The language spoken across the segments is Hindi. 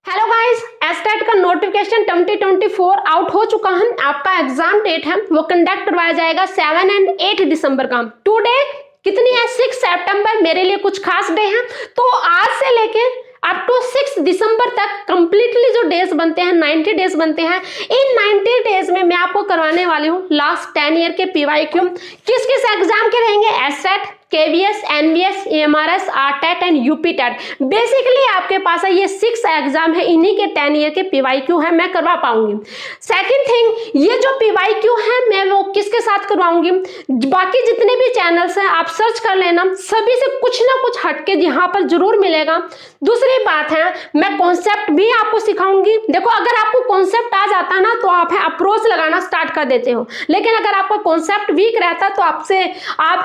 हेलो गाइस, एस्टेट का नोटिफिकेशन 2024 आउट हो चुका है। आपका एग्जाम डेट है वो कंडक्ट करवाया जाएगा 7 और 8 दिसंबर का। टुडे कितनी है? 6 सितंबर। मेरे लिए कुछ खास डे है, तो आज से लेके अप टू 6 दिसंबर तक कंप्लीटली जो डेज बनते हैं 90 डेज बनते हैं। इन 90 डेज में मैं आपको करवाने वाली हूँ लास्ट 10 ईयर के पीवाईक्यू। किस किस एग्जाम के रहेंगे? STET, KVS, NVS, MRS, RTET and UP TET. Basically आपके पास है ये 6 एग्जाम है, इन्हीं के 10 ईयर के पीवाईक्यू है, मैं करवा पाऊंगी। सेकंड थिंग, ये जो पीवाईक्यू है मैं वो किसके साथ करवाऊंगी? बाकी जितने भी चैनल्स हैं आप सर्च कर लेना, सभी से कुछ ना कुछ हटके यहाँ पर जरूर मिलेगा। दूसरी बात है, मैं कॉन्सेप्ट भी आपको सिखाऊंगी। देखो, अगर आपको कॉन्सेप्ट आ जाता ना तो आप है अप्रोच लगाना स्टार्ट कर देते हो, लेकिन अगर आपका कॉन्सेप्ट वीक रहता तो आप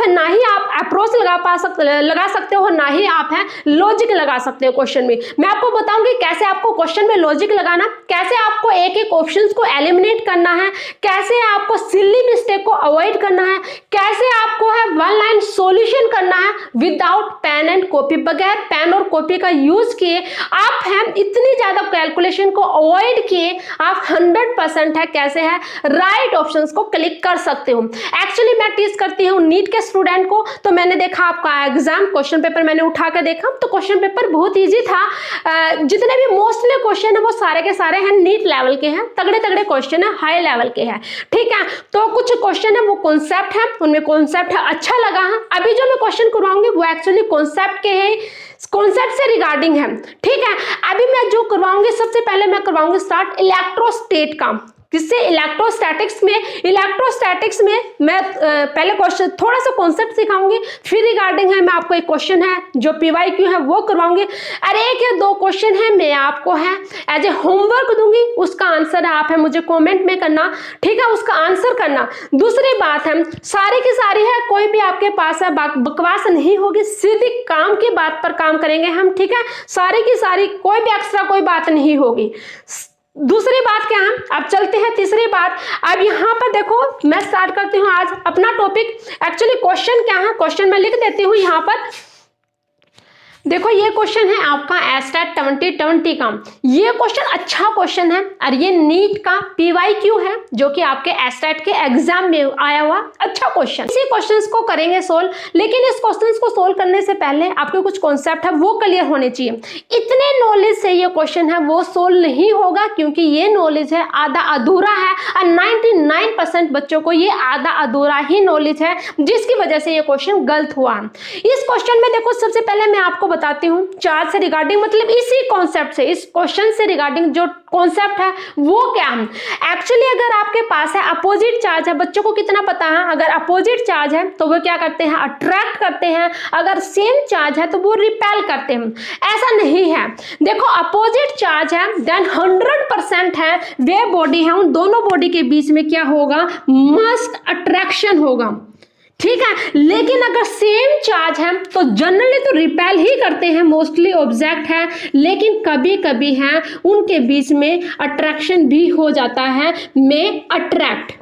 है ना ही आप अप्रोच लगा सकते हो, ना ही आप है लॉजिक लगा सकते हो क्वेश्चन में। मैं आपको बताऊंगी कैसे आपको क्वेश्चन में लॉजिक लगाना, कैसे आपको एक एक ऑप्शंस को एलिमिनेट करना है, कैसे आपको सिली मिस्टेक को अवॉइड करना है, कैसे आपको है वन लाइन सॉल्यूशन करना है विदाउट पेन एंड कॉपी। बगैर पेन और कॉपी का यूज किए आप है इतनी ज्यादा कैलकुलेशन को अवॉइड किए आप 100% है कैसे है राइट ऑप्शंस को क्लिक कर सकते हो। एक्चुअली मैं टीच करती हूँ नीट के स्टूडेंट को, तो मैंने देखा आपका एग्जाम क्वेश्चन पेपर मैंने उठा कर देखा तो क्वेश्चन पेपर बहुत इजी था। जितने भी मोस्टली क्वेश्चन है वो सारे के सारे हैं नीट लेवल के हैं, तगड़े तगड़े क्वेश्चन है, हाई लेवल के हैं। ठीक है, तो कुछ क्वेश्चन है वो कॉन्सेप्ट है, उनमें कॉन्सेप्ट है अच्छा लगा है। अभी जो मैं क्वेश्चन करवाऊंगी वो एक्चुअली कॉन्सेप्ट के हैं, कॉन्सेप्ट से रिगार्डिंग है। ठीक है, अभी मैं जो करवाऊंगी सबसे पहले मैं करवाऊंगी स्टार्ट इलेक्ट्रोस्टेट का। किससे? इलेक्ट्रोस्टैटिक्स में मैं पहले क्वेश्चन थोड़ा सा कॉन्सेप्ट सिखाऊंगी, फिर रिगार्डिंग है मैं आपको एक क्वेश्चन है जो पीवाईक्यू है वो करवाऊंगी। अरे एक या दो क्वेश्चन है मैं आपको है एज ए होमवर्क दूंगी, उसका आंसर आप है मुझे कमेंट में करना। ठीक है, उसका आंसर करना। दूसरी बात है सारी की सारी है कोई भी आपके पास है बकवास नहीं होगी, सीधी काम की बात पर काम करेंगे हम। ठीक है, सारी की सारी कोई भी एक्स्ट्रा कोई बात नहीं होगी। दूसरी बात क्या है, अब चलते हैं तीसरी बात। अब यहाँ पर देखो मैं स्टार्ट करती हूँ आज अपना टॉपिक। एक्चुअली क्वेश्चन क्या है, क्वेश्चन मैं लिख देती हूँ यहाँ पर। देखो ये क्वेश्चन है आपका एस्टेट 2020 का। ये क्वेश्चन अच्छा क्वेश्चन है और ये नीट का पीवाईक्यू है जो कि आपके एस्टेट के एग्जाम में आया हुआ अच्छा क्वेश्चन। इसी क्वेश्चंस को करेंगे सोल्व, लेकिन इस क्वेश्चंस को सोल्व करने से पहले आपके कुछ कॉन्सेप्ट है वो क्लियर होने चाहिए। इतने नॉलेज से ये क्वेश्चन है वो सोल्व नहीं होगा, क्योंकि ये नॉलेज है आधा अधूरा है और 99% बच्चों को ये आधा अधूरा ही नॉलेज है, जिसकी वजह से ये क्वेश्चन गलत हुआ। इस क्वेश्चन में देखो सबसे पहले मैं आपको बताती हूँ चार्ज से रिगार्डिंग, मतलब इसी कॉन्सेप्ट से, इस क्वेश्चन से रिगार्डिंग जो कॉन्सेप्ट है वो क्या है। एक्चुअली अगर आपके पास है अपोजिट चार्ज है, बच्चों को कितना पता है, अगर अपोजिट चार्ज है तो वो क्या करते हैं अट्रैक्ट करते हैं, अगर सेम चार्ज है तो वो रिपेल करते हैं। ऐसा नहीं है, देखो अपोजिट चार्ज है देन 100% है वे बॉडी है, उन दोनों बॉडी के बीच में क्या होगा, मस्ट अट्रैक्शन होगा। ठीक है, लेकिन अगर सेम चार्ज है तो जनरली तो रिपेल ही करते हैं, मोस्टली ऑब्जेक्ट है, लेकिन कभी कभी है उनके बीच में अट्रैक्शन भी हो जाता है, में अट्रैक्ट।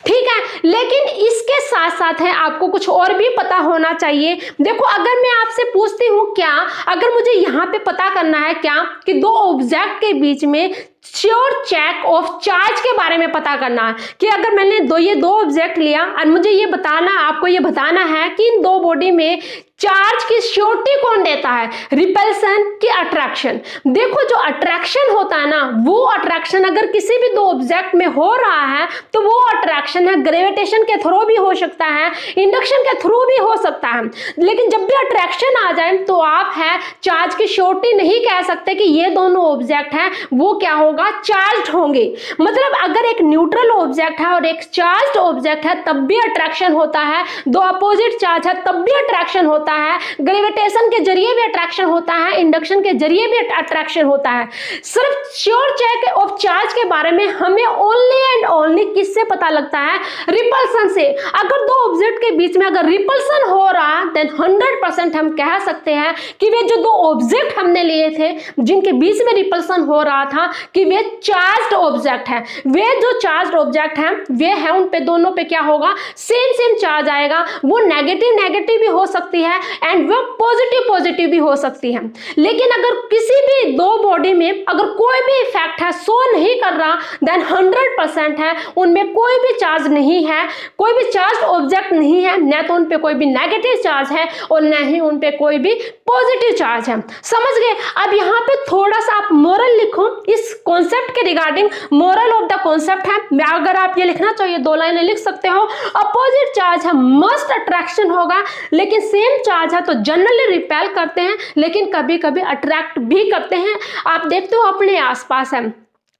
ठीक है, लेकिन इसके साथ साथ है आपको कुछ और भी पता होना चाहिए। देखो अगर मैं आपसे पूछती हूं क्या, अगर मुझे यहां पे पता करना है क्या कि दो ऑब्जेक्ट के बीच में श्योर चेक ऑफ चार्ज के बारे में पता करना है, कि अगर मैंने ये दो ऑब्जेक्ट लिया और मुझे ये बताना, आपको ये बताना है कि इन दो बॉडी में चार्ज की श्योरिटी कौन देता है, रिपल्सन की अट्रैक्शन। देखो जो अट्रैक्शन होता है ना, वो अट्रैक्शन अगर किसी भी दो ऑब्जेक्ट में हो रहा है तो वो अट्रैक्शन है ग्रेविटेशन के थ्रू भी हो सकता है, इंडक्शन के थ्रू भी हो सकता है। लेकिन जब भी अट्रैक्शन आ जाए तो आप है चार्ज की श्योरिटी नहीं कह सकते कि ये दोनों ऑब्जेक्ट हैं वो क्या होगा, चार्ज होंगे। मतलब अगर एक न्यूट्रल ऑब्जेक्ट है और एक चार्ज ऑब्जेक्ट है तब भी अट्रैक्शन होता है, दो अपोजिट चार्ज है तब भी अट्रैक्शन होता है, ग्रेविटेशन के जरिए भी अट्रैक्शन होता है, इंडक्शन के जरिए भी अट्रैक्शन होता है। सिर्फ श्योर चेक ऑफ चार्ज के बारे में हमें ओनली एंड ओनली किससे पता लगता है, रिपल्सन से। अगर दो ऑब्जेक्ट के बीच में अगर रिपल्सन हो रहा देन 100% हम कह सकते हैं कि वे जो दो ऑब्जेक्ट हमने लिए थे जिनके बीच में रिपल्सन हो रहा था कि वे चार्ज्ड ऑब्जेक्ट है। वे जो चार्ज्ड ऑब्जेक्ट हैं वे हैं उन पे दोनों पे क्या होगा, सेम चार्ज आएगा। वो नेगेटिव भी हो सकती है है एंड वो पॉजिटिव भी हो सकती है। लेकिन अगर किसी भी दो बॉडी में अगर कोई भी इफेक्ट है शो नहीं कर रहा, देन 100% है उनमें कोई भी चार्ज नहीं है, कोई भी चार्ज ऑब्जेक्ट नहीं है, न तो उन पे कोई भी नेगेटिव चार्ज है और न ही उन पे कोई भी पॉजिटिव चार्ज है। समझ गए? अब यहाँ पे थोड़ा सा आप मोरल लिखो इस कॉन्सेप्ट के regarding. Moral of the concept है, अगर आप ये लिखना चाहिए 2 लाइनें लिख सकते हो। अपोजिट चार्ज है मस्ट अट्रैक्शन होगा, लेकिन सेम चार्ज है तो जनरली रिपेल करते हैं, लेकिन कभी कभी अट्रैक्ट भी करते हैं। आप देखते हो अपने आसपास है,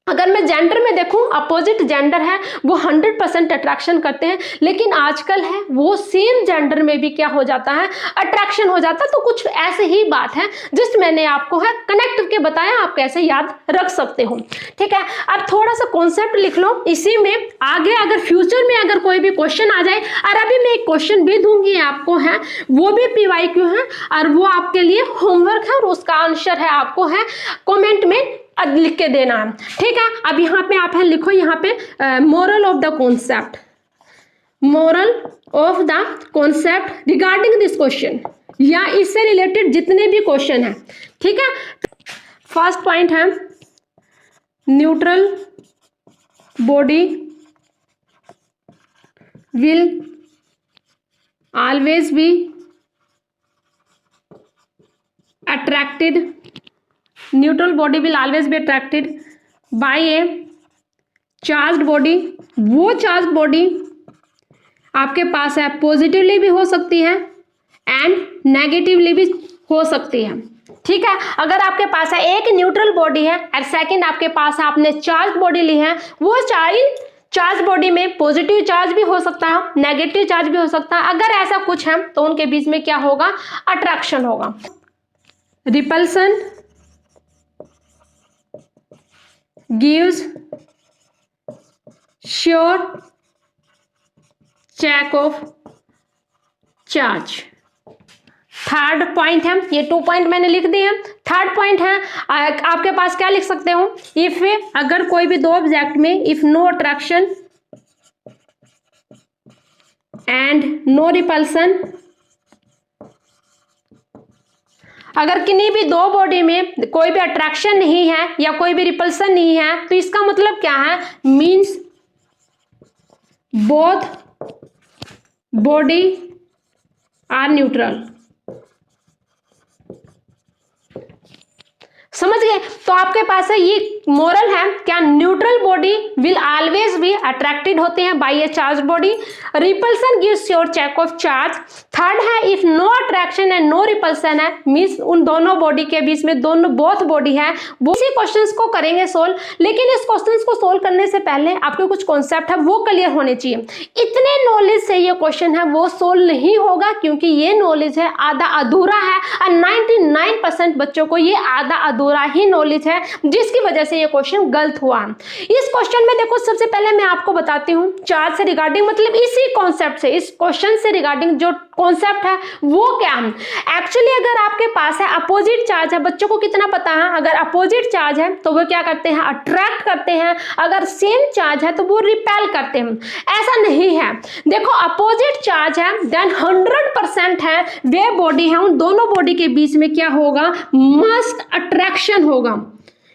अगर मैं जेंडर में देखूं, अपोजिट जेंडर है वो 100% अट्रैक्शन करते हैं, लेकिन आजकल है वो सेम जेंडर में भी क्या हो जाता है, अट्रैक्शन हो जाता है। तो कुछ ऐसे ही बात है जस्ट मैंने आपको है कनेक्ट करके बताया, आप कैसे याद रख सकते हो। ठीक है, अब थोड़ा सा कॉन्सेप्ट लिख लो, इसी में आगे अगर फ्यूचर में अगर कोई भी क्वेश्चन आ जाए, और अभी मैं एक क्वेश्चन भी दूंगी आपको है, वो भी PYQ है और वो आपके लिए होमवर्क है और उसका आंसर है आपको है कॉमेंट में लिख के देना है। ठीक है, अब यहाँ पे आप है लिखो, यहाँ पे moral of the concept, moral of the concept regarding this question, या इससे रिलेटेड जितने भी क्वेश्चन है। ठीक है, फर्स्ट पॉइंट है neutral body will always be attracted, neutral body will always be attracted by a charged body। वो चार्ज बॉडी आपके पास है पॉजिटिवली भी हो सकती है एंड नेगेटिवली भी हो सकती है। ठीक है, अगर आपके पास है एक न्यूट्रल बॉडी है और सेकंड आपके पास है आपने चार्ज बॉडी ली है, वो चार्ज बॉडी में पॉजिटिव चार्ज भी हो सकता है, नेगेटिव चार्ज भी हो सकता है। अगर ऐसा कुछ है तो उनके बीच में क्या होगा, अट्रैक्शन होगा। Repulsion gives sure check of charge। Third point है, ये 2 पॉइंट मैंने लिख दिए। थर्ड पॉइंट है आपके पास क्या लिख सकते हो, इफ अगर कोई भी दो ऑब्जेक्ट में if no attraction and no repulsion, अगर किन्हीं भी दो बॉडी में कोई भी अट्रैक्शन नहीं है या कोई भी रिपल्सन नहीं है, तो इसका मतलब क्या है, means both body are neutral. समझ गए? तो आपके पास है ये मोरल है, क्या neutral body will always be attracted होते हैं by a charge body. Repulsion gives your check of charge. Third है if no attraction and no repulsion है, मींस उन दोनों बॉडी के बीच में दोनों बोथ बॉडी है। वो इसी क्वेश्चंस को करेंगे सोल्व, लेकिन इस क्वेश्चंस को सोल्व करने से पहले आपके कुछ कॉन्सेप्ट है वो क्लियर होने चाहिए। इतने नॉलेज से ये क्वेश्चन है वो सोल्व नहीं होगा, क्योंकि ये नॉलेज है आधा अधूरा है और 99% बच्चों को ये आधा अधूरा ही नॉलेज है, जिसकी वजह से ये क्वेश्चन गलत हुआ। इस क्वेश्चन में देखो, सबसे पहले मैं आपको बताती हूँ चार्ज से रिगार्डिंग, मतलब इसी कॉन्सेप्ट से, इस क्वेश्चन से रिगार्डिंग जो कॉन्सेप्ट है वो क्या है। एक्चुअली अगर आपके पास है अपोजिट चार्ज है, बच्चों को कितना पता है, अगर अपोजिट चार्ज है तो वो क्या करते हैं, अट्रैक्ट करते हैं, अगर सेम चार्ज है तो वो रिपेल करते हैं। ऐसा नहीं है, देखो अपोजिट चार्ज है देन 100% है वे बॉडी है, उन दोनों बॉडी के बीच में क्या होगा, मस्ट अट्रैक्शन होगा।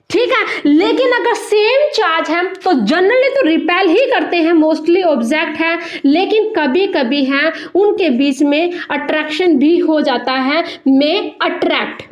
ठीक है, लेकिन अगर सेम चार्ज है तो जनरली तो रिपेल ही करते हैं, मोस्टली ऑब्जेक्ट है, लेकिन कभी कभी है उनके बीच में अट्रैक्शन भी हो जाता है, में अट्रैक्ट।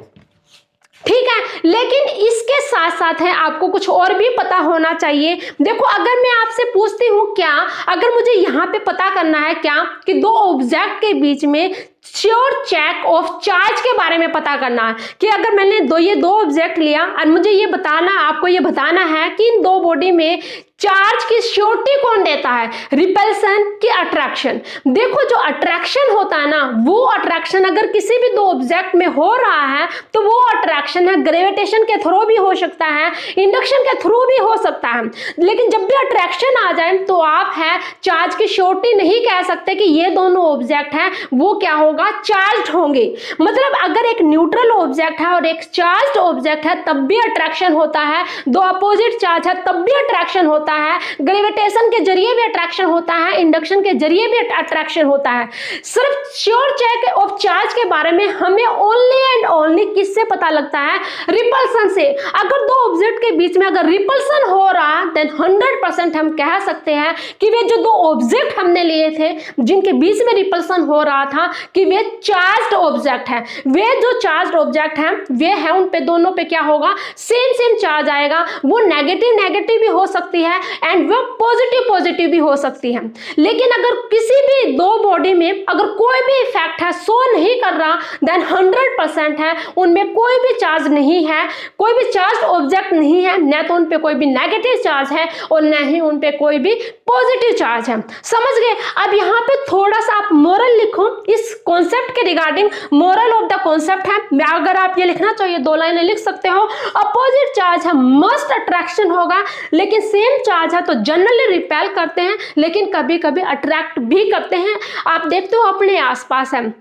ठीक है, लेकिन इसके साथ साथ है आपको कुछ और भी पता होना चाहिए। देखो अगर मैं आपसे पूछती हूं क्या, अगर मुझे यहाँ पे पता करना है क्या कि दो ऑब्जेक्ट के बीच में श्योर चेक ऑफ चार्ज के बारे में पता करना है, कि अगर मैंने ये दो ऑब्जेक्ट लिया और मुझे ये बताना, आपको ये बताना है कि इन दो बॉडी में चार्ज की श्योरिटी कौन देता है, रिपल्सन की अट्रैक्शन। देखो जो अट्रैक्शन होता है ना, वो अट्रैक्शन अगर किसी भी दो ऑब्जेक्ट में हो रहा है तो वो अट्रैक्शन है ग्रेविटेशन के थ्रू भी हो सकता है, इंडक्शन के थ्रू भी हो सकता है। लेकिन जब भी अट्रैक्शन आ जाए तो आप है चार्ज की श्योरिटी नहीं कह सकते कि ये दोनों ऑब्जेक्ट हैं वो क्या होगा, चार्ज होंगे। मतलब अगर एक न्यूट्रल ऑब्जेक्ट है और एक चार्ज ऑब्जेक्ट है तब भी अट्रैक्शन होता है, दो अपोजिट चार्ज है तब भी अट्रैक्शन होता होता है, ग्रेविटेशन के जरिए भी अट्रैक्शन होता है, इंडक्शन के जरिए भी अट्रैक्शन होता है। सिर्फ श्योर चेक ऑफ चार्ज के बारे में हमें ओनली एंड ओनली किससे पता लगता है? रिपल्सन से। अगर दो ऑब्जेक्ट के बीच में अगर रिपल्सन हो रहा देन 100% हम कह सकते हैं कि वे जो दो ऑब्जेक्ट हमने लिए थे जिनके बीच में रिपल्सन हो रहा था कि वे चार्ज्ड ऑब्जेक्ट है। वे जो चार्ज्ड ऑब्जेक्ट हैं वे हैं, उन पे दोनों पे क्या होगा? सेम चार्ज आएगा। वो नेगेटिव भी हो सकती है एंड वो पॉजिटिव भी हो सकती है। लेकिन अगर किसी भी दो बॉडी में अगर कोई भी इफेक्ट है शो नहीं कर रहा देन 100% है उनमें कोई भी चार्ज नहीं है, कोई भी चार्ज ऑब्जेक्ट नहीं है, न तो उन पे कोई भी नेगेटिव चार्ज है और न ही उन पे कोई भी पॉजिटिव चार्ज है। समझ गए? अब यहाँ पे थोड़ा सा आप मोरल लिखो इस कॉन्सेप्ट के regarding. Moral of the concept है, अगर आप ये लिखना चाहिए 2 लाइनें लिख सकते हो। अपोजिट चार्ज है मस्ट अट्रैक्शन होगा, लेकिन सेम चार्ज है तो जनरली रिपेल करते हैं, लेकिन कभी कभी अट्रैक्ट भी करते हैं। आप देखते हो अपने आसपास है,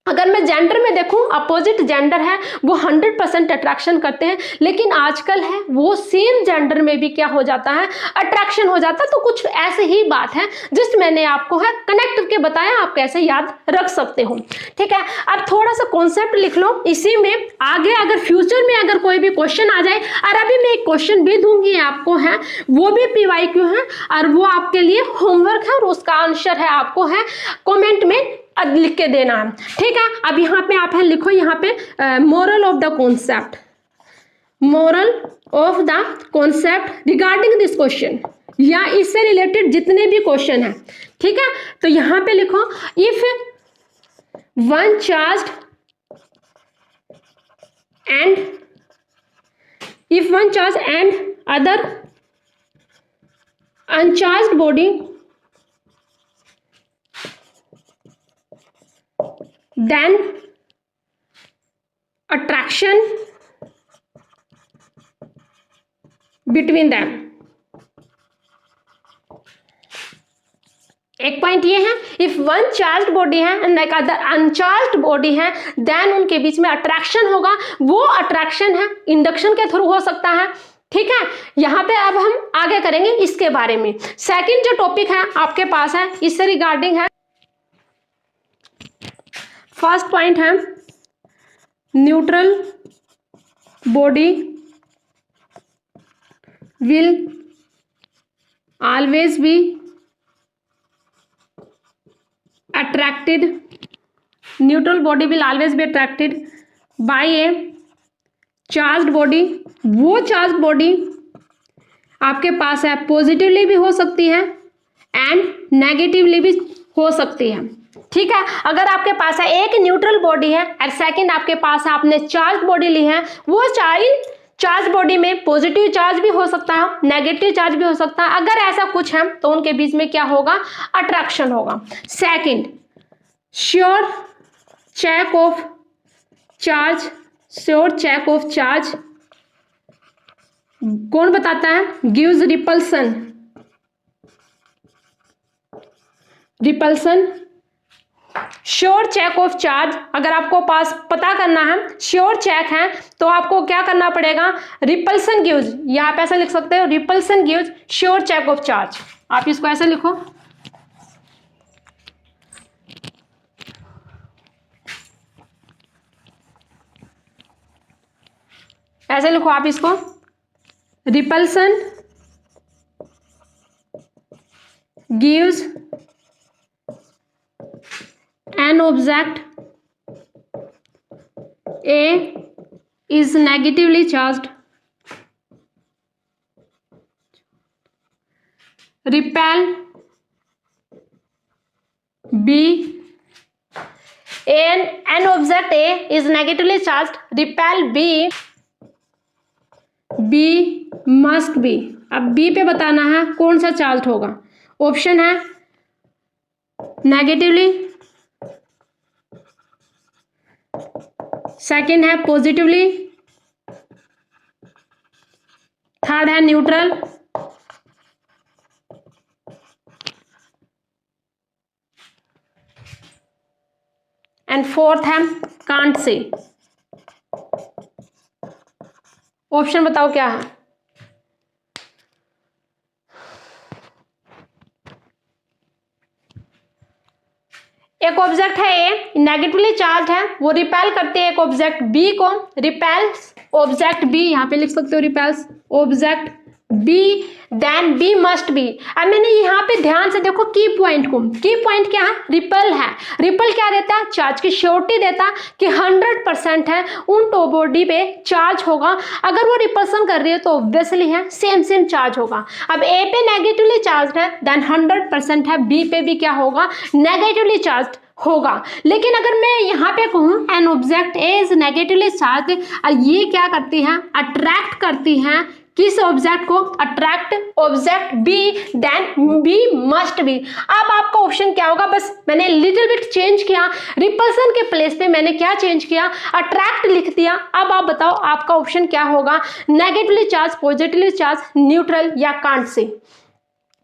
अगर मैं जेंडर में देखूं अपोजिट जेंडर है वो 100% अट्रैक्शन करते हैं, लेकिन आजकल है वो सेम जेंडर में भी क्या हो जाता है? अट्रैक्शन हो जाता है। तो कुछ ऐसे ही बात है जस्ट मैंने आपको है कनेक्ट करके बताया, आप कैसे याद रख सकते हो। ठीक है, अब थोड़ा सा कॉन्सेप्ट लिख लो इसी में। आगे अगर फ्यूचर में अगर कोई भी क्वेश्चन आ जाए, और अभी मैं एक क्वेश्चन भी दूंगी आपको है, वो भी PYQ है और वो आपके लिए होमवर्क है और उसका आंसर है आपको है कॉमेंट में लिख के देना है। ठीक है, अब यहाँ पे आप है लिखो यहाँ पे moral of the concept, moral of the concept regarding this question, या इससे रिलेटेड जितने भी क्वेश्चन है। ठीक है, तो यहाँ पे लिखो if one charged and other uncharged body then attraction between them। एक पॉइंट ये है, इफ वन चार्ज्ड बॉडी है and like other uncharged body है देन उनके बीच में अट्रैक्शन होगा। वो अट्रैक्शन है इंडक्शन के थ्रू हो सकता है। ठीक है, यहां पे अब हम आगे करेंगे इसके बारे में। सेकंड जो टॉपिक है आपके पास है इससे रिगार्डिंग है, फर्स्ट पॉइंट है neutral body will always be attracted, neutral body will always be attracted by A charged body. वो चार्ज बॉडी आपके पास है पॉजिटिवली भी हो सकती है एंड नेगेटिवली भी हो सकती है। ठीक है, अगर आपके पास है एक न्यूट्रल बॉडी है और सेकंड आपके पास है आपने चार्ज बॉडी ली है, वो चार्ज बॉडी में पॉजिटिव चार्ज भी हो सकता है, नेगेटिव चार्ज भी हो सकता है। अगर ऐसा कुछ है तो उनके बीच में क्या होगा? अट्रैक्शन होगा। Second sure check of charge, sure check of charge कौन बताता है? Gives repulsion, repulsion. Sure check of charge अगर आपको पास पता करना है, श्योर चेक है तो आपको क्या करना पड़ेगा? रिपल्सन गिव्स, या आप ऐसा लिख सकते हो repulsion gives sure check of charge. आप इसको ऐसे लिखो, ऐसे लिखो आप इसको, repulsion gives an object A is negatively charged, repel B, an object A is negatively charged, repel B must be। अब B पे बताना है कौन सा चार्ज होगा। ऑप्शन है नेगेटिवली, सेकंड है पॉजिटिवली, थर्ड है न्यूट्रल, एंड फोर्थ है कांट से। ऑप्शन बताओ क्या है? एक ऑब्जेक्ट है ए, नेगेटिवली चार्ज है, वो रिपेल करते हैं एक ऑब्जेक्ट बी को, रिपेल्स ऑब्जेक्ट बी, यहाँ पे लिख सकते हो repels object B, then B must be. अब मैंने यहाँ पे ध्यान से देखो की पॉइंट को, की पॉइंट क्या है, रिपल है। रिपल क्या देता है, चार्ज की श्योरिटी देता कि 100% है उन टो बॉडी पे चार्ज होगा। अगर वो रिपल्सन कर रही है तो ऑब्वियसली है सेम सेम चार्ज होगा। अब ए पे नेगेटिवली चार्ज है, देन 100% है बी पे भी क्या होगा, नेगेटिवली चार्ज होगा। लेकिन अगर मैं यहाँ पे कहूँ an object A is negatively charge, ये क्या करती है, अट्रैक्ट करती है किस ऑब्जेक्ट को, attract object B, then B must be. अब आपका ऑप्शन क्या होगा, बस मैंने लिटिल बिट चेंज किया, रिपल्सन के प्लेस पे मैंने क्या चेंज किया, अट्रैक्ट लिख दिया। अब आप बताओ आपका ऑप्शन क्या होगा, negatively charge, positively charge, neutral या कांट से।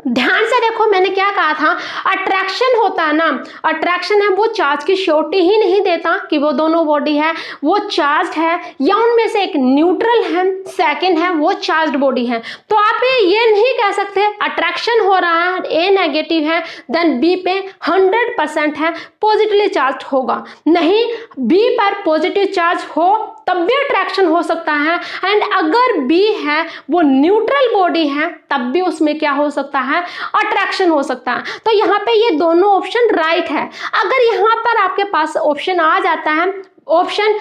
ध्यान से देखो मैंने क्या कहा था, अट्रैक्शन होता है ना, अट्रैक्शन है वो चार्ज की श्योरिटी ही नहीं देता कि वो दोनों बॉडी है वो चार्ज है या उनमें से एक न्यूट्रल है, सेकंड है वो चार्ज बॉडी है। तो आप ये नहीं कह सकते अट्रैक्शन हो रहा है, ए नेगेटिव है, देन बी पे 100% है पॉजिटिवली चार्ज होगा। नहीं, बी पर पॉजिटिव चार्ज हो तब भी अट्रैक्शन हो सकता है, एंड अगर बी है वो न्यूट्रल बॉडी है तब भी उसमें क्या हो सकता है, अट्रैक्शन हो सकता है। तो यहाँ पे ये दोनों ऑप्शन राइट है। अगर यहाँ पर आपके पास ऑप्शन आ जाता है option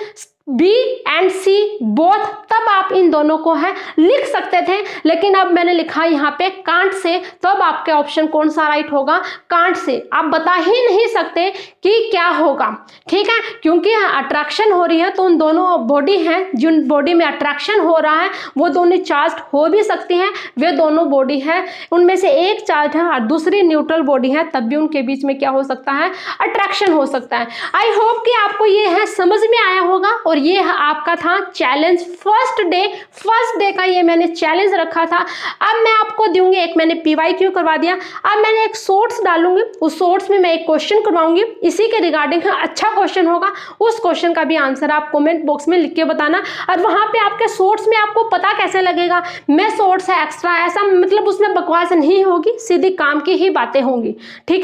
B and C both, तब आप इन दोनों को है लिख सकते थे, लेकिन अब मैंने लिखा यहाँ पे कांट से, तब आपके ऑप्शन कौन सा राइट होगा, कांट से। आप बता ही नहीं सकते कि क्या होगा, ठीक है, क्योंकि अट्रैक्शन हो रही है तो उन दोनों बॉडी हैं जिन बॉडी में अट्रैक्शन हो रहा है वो दोनों चार्ज हो भी सकती हैं, वे दोनों बॉडी है उनमें से एक चार्ज है और दूसरी न्यूट्रल बॉडी है, तब भी उनके बीच में क्या हो सकता है, अट्रैक्शन हो सकता है। आई होप कि आपको ये है समझ में आया होगा। और ये आपका था चैलेंज फर्स्ट डे का, ये मैंने चैलेंज रखा था। अब मैं आपको दूंगी एक, मैंने PYQ करवा दिया, अब मैंने एक शॉर्ट्स डालूंगी, उस शॉर्ट्स में मैं एक क्वेश्चन करवाऊंगी, इसी के रिगार्डिंग अच्छा क्वेश्चन होगा, उस क्वेश्चन का भी आंसर आप कमेंट बॉक्स में लिख के बताना। और वहां पे आपके शॉर्ट्स में आपको पता कैसे लगेगा मैं शॉर्ट्स है एक्स्ट्रा, ऐसा मतलब उसमें बकवास नहीं होगी, सीधी काम की ही बातें होंगी, ठीक है।